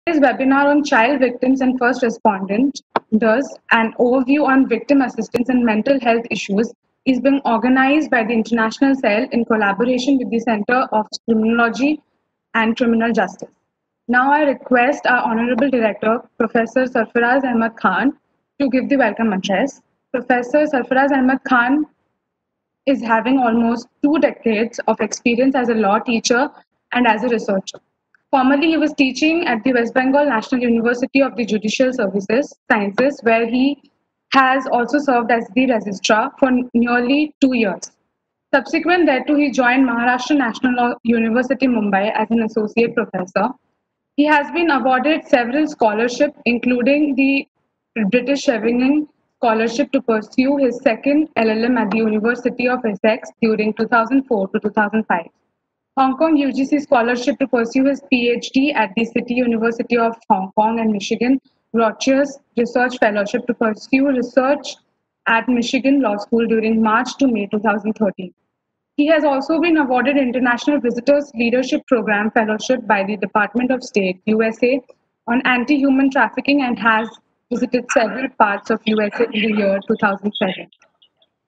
Today's webinar on child victims and first responders, an overview on victim assistance and mental health issues, is being organized by the International Cell in collaboration with the Center of Criminology and Criminal Justice. Now I request our Honorable Director, Professor Sarfaraz Ahmed Khan, to give the welcome address. Professor Sarfaraz Ahmed Khan is having almost 2 decades of experience as a law teacher and as a researcher. Formerly, he was teaching at the West Bengal National University of the Judicial Services Sciences, where he has also served as the registrar for nearly 2 years. Subsequent thereto, he joined Maharashtra National Law University, Mumbai as an associate professor. He has been awarded several scholarships, including the British Chevening Scholarship to pursue his second LLM at the University of Essex during 2004 to 2005. Hong Kong UGC Scholarship to pursue his PhD at the City University of Hong Kong and Michigan, Rogers Research Fellowship to pursue research at Michigan Law School during March to May 2013. He has also been awarded International Visitors Leadership Program Fellowship by the Department of State, USA, on anti-human trafficking and has visited several parts of USA in the year 2007.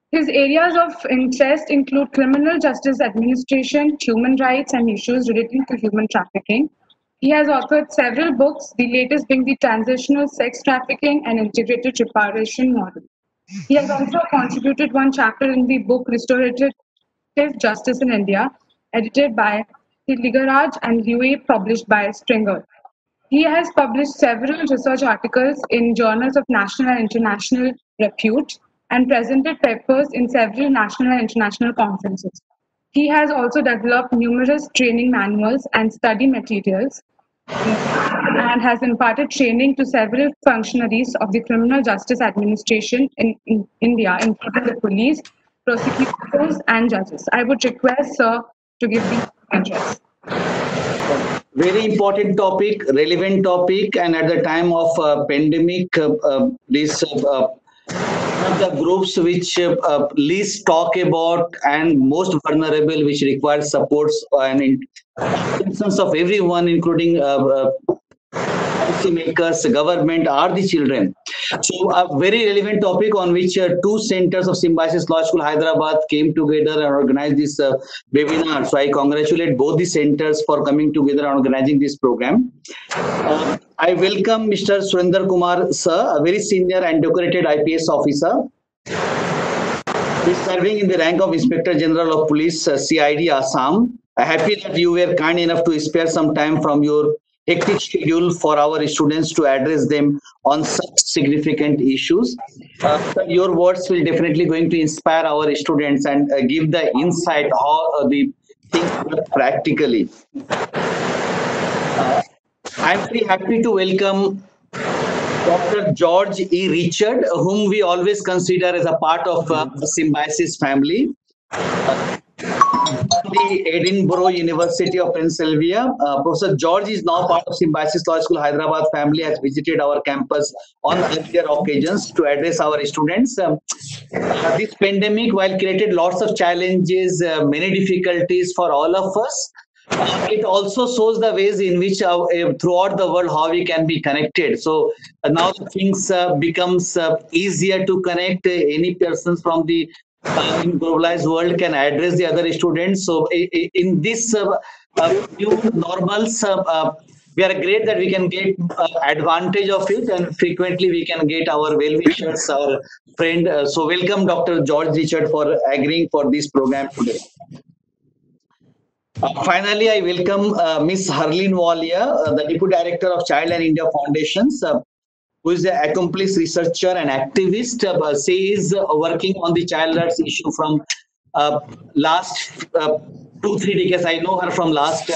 His areas of interest include criminal justice administration, human rights, and issues relating to human trafficking. He has authored several books, the latest being the Transitional Sex Trafficking and Integrated Reparation Model. He has also contributed one chapter in the book Restorative Justice in India, edited by Ligaraj and Louis, published by Stringer. He has published several research articles in journals of national and international repute and presented papers in several national and international conferences. He has also developed numerous training manuals and study materials and has imparted training to several functionaries of the criminal justice administration in India, including the police, prosecutors, and judges. I would request Sir to give the address. Very important topic, relevant topic, and at the time of pandemic, this one of the groups which least talk about and most vulnerable, which requires supports and assistance of everyone, including policymakers, government, are the children. So a very relevant topic on which two centers of Symbiosis Law School Hyderabad came together and organized this webinar. So I congratulate both the centers for coming together and organizing this program. I welcome Mr. Surinder Kumar sir, a very senior and decorated IPS officer. He is serving in the rank of Inspector General of Police, CID Assam. Happy that you were kind enough to spare some time from your hectic schedule for our students to address them on such significant issues. Your words will definitely going to inspire our students and give the insight how the things work practically. I'm very happy to welcome Dr. George E. Richard, whom we always consider as a part of the Symbiosis family. The Edinburgh University of Pennsylvania. Professor George is now part of Symbiosis Law School Hyderabad family, has visited our campus on earlier occasions to address our students. This pandemic, while created lots of challenges, many difficulties for all of us, it also shows the ways in which throughout the world how we can be connected. So now things becomes easier to connect. Any persons from the in globalized world can address the other students. So in this new normals, we are great that we can get advantage of it, and frequently we can get our well-wishers, our friend. So welcome Dr. George Richard for agreeing for this program today. Finally, I welcome Ms. Harleen Walia, the Deputy Director of Child and India Foundations, who is an accomplished researcher and activist. She is working on the child rights issue from last 2-3 decades. I know her from last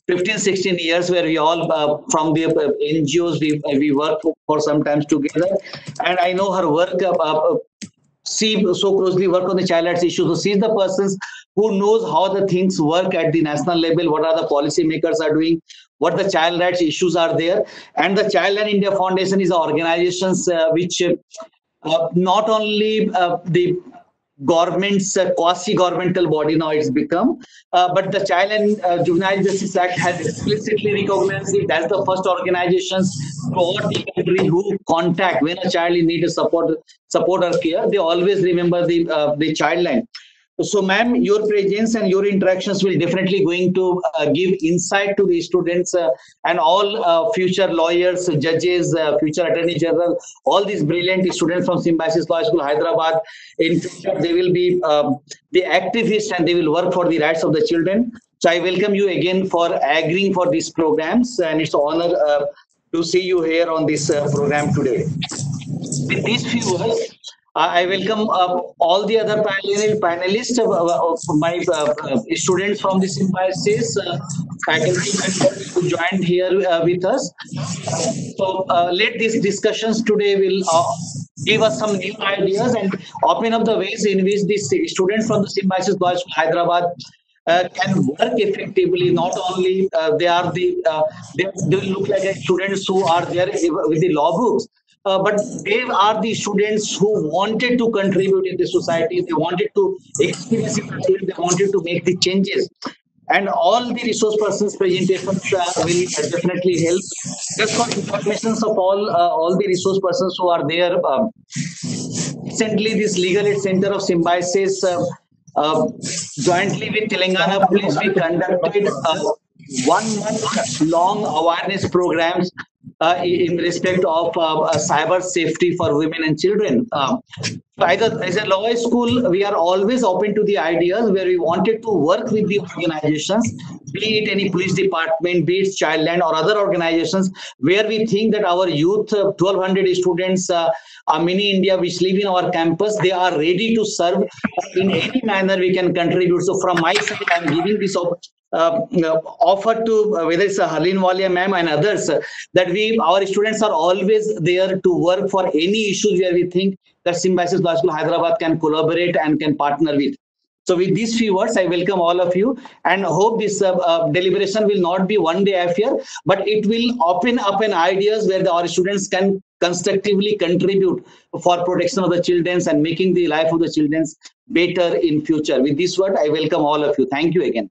15-16 years, where we all from the NGOs we work for sometimes together, and I know her work. She so closely work on the child rights issue. So she's the person who knows how the things work at the national level, what are the policy makers are doing, what the child rights issues are there. And the Child and India Foundation is organizations which not only the government's quasi-governmental body now it's become. But the Child and Juvenile Justice Act has explicitly recognized it as the first organizations throughout the country who contact when a child in need of support or care. They always remember the child line. So, ma'am, your presence and your interactions will definitely going to give insight to the students and all future lawyers, judges, future attorney general, all these brilliant students from Symbiosis Law School, Hyderabad. In future, they will be the activists and they will work for the rights of the children. So, I welcome you again for agreeing for these programs, and it's an honor to see you here on this program today. With these few words, I welcome all the other panelists, my students from the Symbiosis, faculty members who joined here with us. So let these discussions today will give us some new ideas and open up the ways in which the students from the Symbiosis Law School, Hyderabad can work effectively. Not only they look like students who are there with the law books, but they are the students who wanted to contribute in the society. They wanted to experience it. They wanted to make the changes. And all the resource persons presentations will definitely help. Just for information of all the resource persons who are there. Recently, this Legal Aid Center of Symbiosis, jointly with Telangana Police, we conducted 1 month long awareness programs in respect of cyber safety for women and children. Either as a law school, we are always open to the ideas where we wanted to work with the organizations, be it any police department, be it Childline or other organizations, where we think that our youth, 1,200 students, mini India which live in our campus, they are ready to serve in any manner we can contribute. So from my side, I'm giving this offer to whether it's Harleen Walia ma'am and others, that our students are always there to work for any issues where we think that Symbiosis Law School Hyderabad can collaborate and can partner with. So with these few words, I welcome all of you and hope this deliberation will not be one day affair, but it will open up an ideas where our students can constructively contribute for protection of the children and making the life of the children better in future. With this word, I welcome all of you. Thank you again.